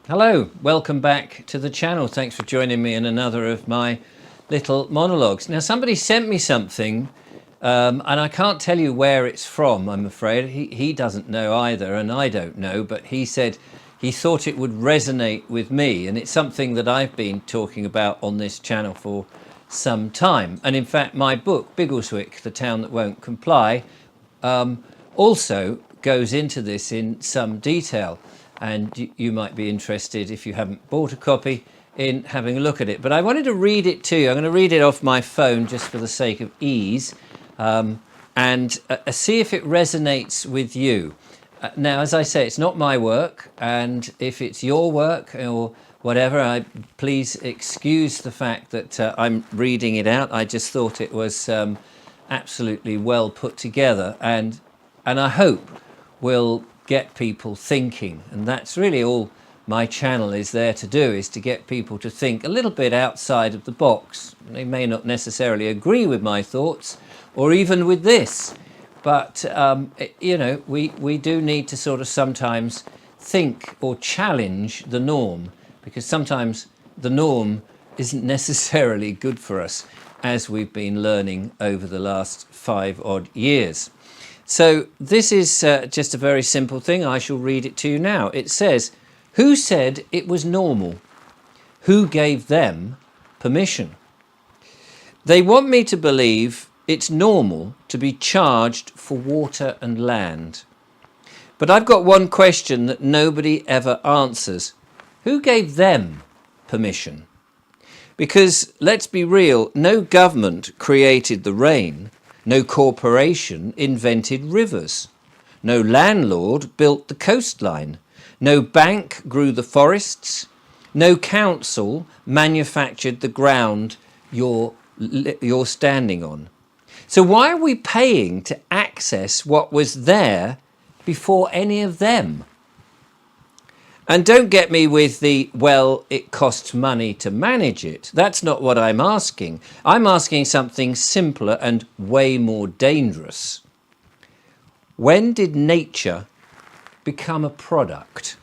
Hello, welcome back to the channel. Thanks for joining me in another of my little monologues. Now, somebody sent me something, and I can't tell you where it's from, I'm afraid. He doesn't know either, and I don't know, but he said he thought it would resonate with me, and it's something that I've been talking about on this channel for some time. And in fact, my book, Biggleswick, The Town That Won't Comply, also goes into this in some detail. And you might be interested, if you haven't bought a copy, in having a look at it. But I wanted to read it to you. I'm going to read it off my phone just for the sake of ease, and see if it resonates with you. Now, as I say, it's not my work, and if it's your work or whatever, please excuse the fact that I'm reading it out. I just thought it was absolutely well put together, and I hope will get people thinking. And that's really all my channel is there to do, is to get people to think a little bit outside of the box. They may not necessarily agree with my thoughts or even with this, but you know, we do need to sort of sometimes think or challenge the norm, because sometimes the norm isn't necessarily good for us, as we've been learning over the last 5 odd years. So this is just a very simple thing. I shall read it to you now. It says, who said it was normal? Who gave them permission? They want me to believe it's normal to be charged for water and land. But I've got one question that nobody ever answers. Who gave them permission? Because let's be real, no government created the rain. No corporation invented rivers. No landlord built the coastline. No bank grew the forests. No council manufactured the ground you're standing on. So why are we paying to access what was there before any of them? And don't get me with the, well, it costs money to manage it. That's not what I'm asking. I'm asking something simpler and way more dangerous. When did nature become a product?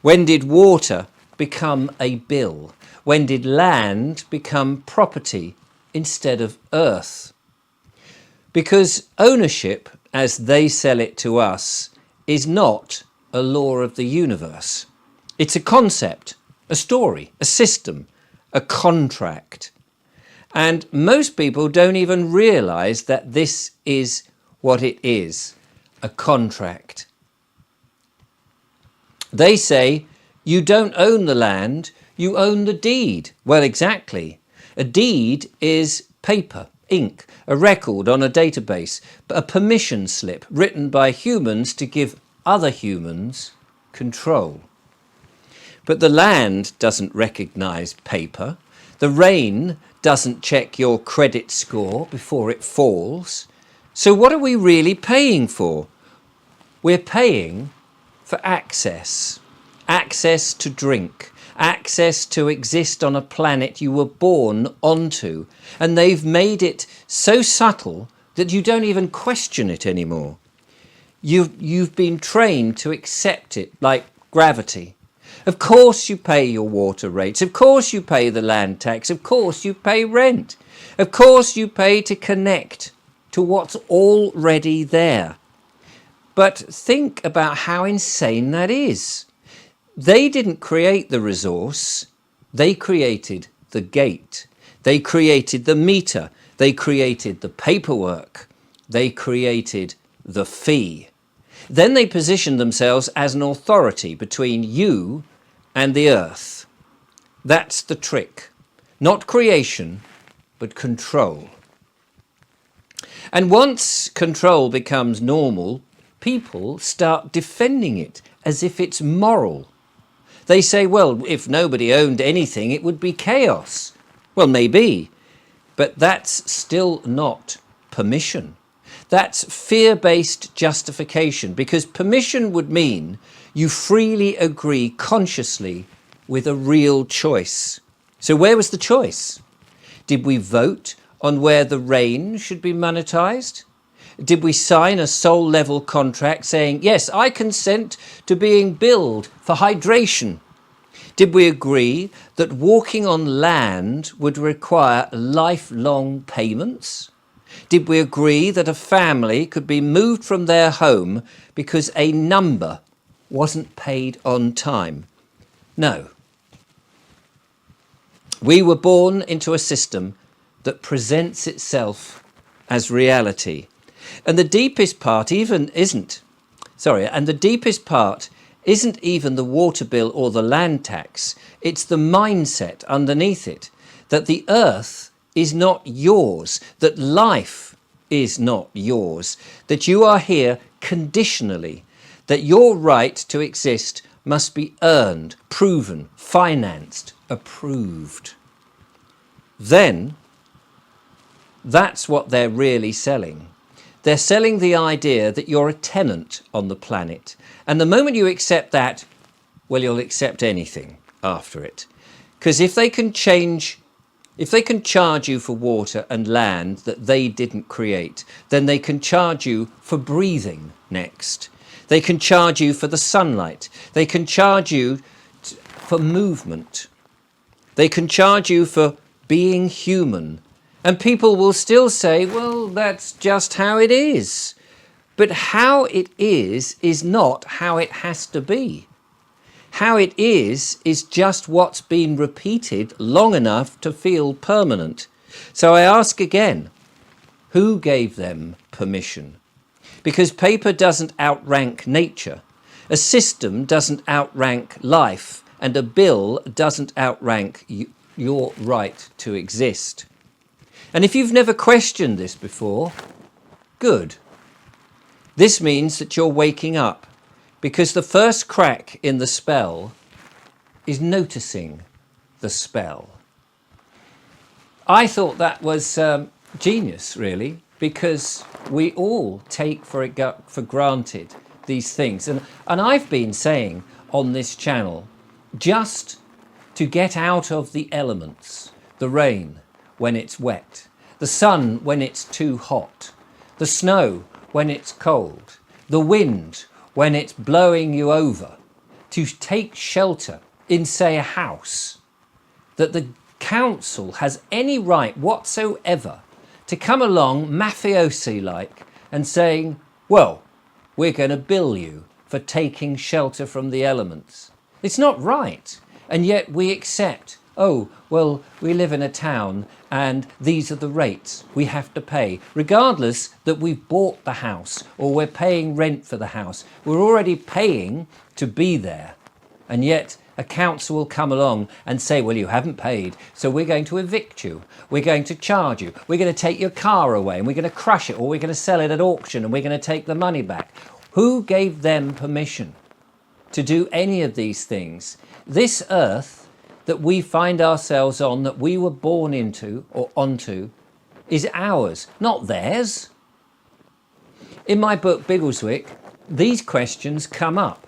When did water become a bill? When did land become property instead of earth? Because ownership, as they sell it to us, is not a law of the universe. It's a concept, a story, a system, a contract. And most people don't even realize that this is what it is, a contract. They say, you don't own the land, you own the deed. Well, exactly. A deed is paper, ink, a record on a database, a permission slip written by humans to give other humans control. But the land doesn't recognize paper. The rain doesn't check your credit score before it falls. So what are we really paying for? We're paying for access. Access to drink. Access to exist on a planet you were born onto. And they've made it so subtle that you don't even question it anymore. You've been trained to accept it, like gravity. Of course you pay your water rates. Of course you pay the land tax. Of course you pay rent. Of course you pay to connect to what's already there. But think about how insane that is. They didn't create the resource. They created the gate. They created the meter. They created the paperwork. They created the fee. Then they position themselves as an authority between you and the earth. That's the trick. Not creation, but control. And once control becomes normal, people start defending it as if it's moral. They say, well, if nobody owned anything, it would be chaos. Well, maybe, but that's still not permission. That's fear-based justification, because permission would mean you freely agree consciously with a real choice. So where was the choice? Did we vote on where the rain should be monetized? Did we sign a soul level contract saying, yes, I consent to being billed for hydration? Did we agree that walking on land would require lifelong payments? Did we agree that a family could be moved from their home because a number wasn't paid on time? No. We were born into a system that presents itself as reality. And the deepest part isn't even the water bill or the land tax. It's the mindset underneath it, that the earth is not yours, that life is not yours, that you are here conditionally, that your right to exist must be earned, proven, financed, approved. Then that's what they're really selling. They're selling the idea that you're a tenant on the planet. And the moment you accept that, well, you'll accept anything after it. Because if they can charge you for water and land that they didn't create, then they can charge you for breathing next. They can charge you for the sunlight. They can charge you for movement. They can charge you for being human. And people will still say, well, that's just how it is. But how it is not how it has to be. How it is just what's been repeated long enough to feel permanent. So I ask again, who gave them permission? Because paper doesn't outrank nature. A system doesn't outrank life. And a bill doesn't outrank your right to exist. And if you've never questioned this before, good. This means that you're waking up, because the first crack in the spell is noticing the spell. I thought that was genius, really, because we all take for granted these things. And I've been saying on this channel, just to get out of the elements, the rain when it's wet, the sun when it's too hot, the snow when it's cold, the wind when it's blowing you over, to take shelter in, say, a house, that the council has any right whatsoever to come along mafiosi-like and saying, well, we're going to bill you for taking shelter from the elements. It's not right. And yet we accept, oh, well, we live in a town and these are the rates we have to pay, regardless that we've bought the house or we're paying rent for the house. We're already paying to be there. And yet a council will come along and say, well, you haven't paid, so we're going to evict you. We're going to charge you. We're going to take your car away and we're going to crush it, or we're going to sell it at auction and we're going to take the money back. Who gave them permission to do any of these things? This earth that we find ourselves on, that we were born into or onto, is ours, not theirs. In my book, Biggleswick, these questions come up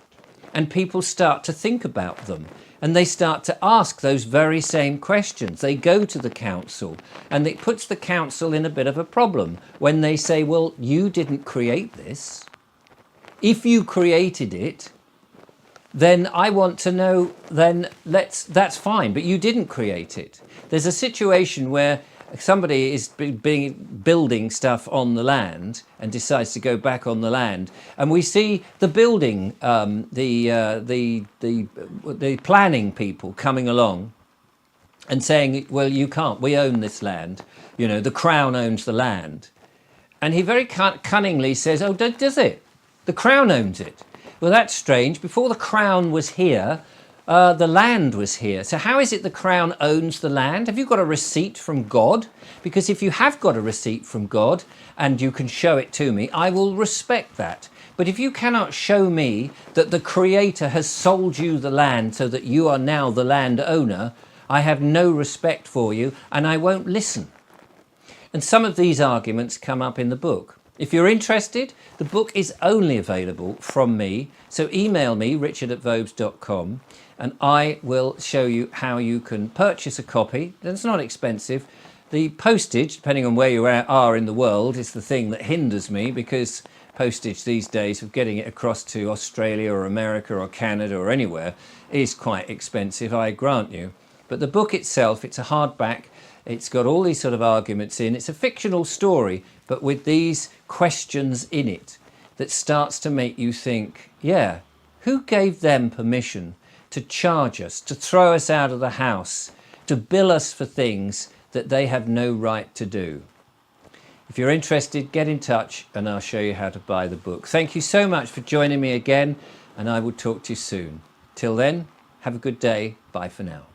and people start to think about them and they start to ask those very same questions. They go to the council and it puts the council in a bit of a problem when they say, well, you didn't create this. If you created it, then I want to know, then that's fine, but you didn't create it. There's a situation where somebody is building stuff on the land and decides to go back on the land, and we see the building, the planning people coming along and saying, well, you can't, we own this land, you know, the Crown owns the land. And he very cunningly says, oh, does it? The Crown owns it. Well, that's strange. Before the Crown was here, the land was here. So how is it the Crown owns the land? Have you got a receipt from God? Because if you have got a receipt from God and you can show it to me, I will respect that. But if you cannot show me that the Creator has sold you the land so that you are now the landowner, I have no respect for you and I won't listen. And some of these arguments come up in the book. If you're interested, the book is only available from me. So email me, richard@vobes.com, and I will show you how you can purchase a copy. It's not expensive. The postage, depending on where you are in the world, is the thing that hinders me, because postage these days of getting it across to Australia or America or Canada or anywhere is quite expensive, I grant you. But the book itself, it's a hardback, it's got all these sort of arguments in. It's a fictional story, but with these questions in it that starts to make you think, yeah, who gave them permission to charge us, to throw us out of the house, to bill us for things that they have no right to do? If you're interested, get in touch and I'll show you how to buy the book. Thank you so much for joining me again, and I will talk to you soon. Till then, have a good day. Bye for now.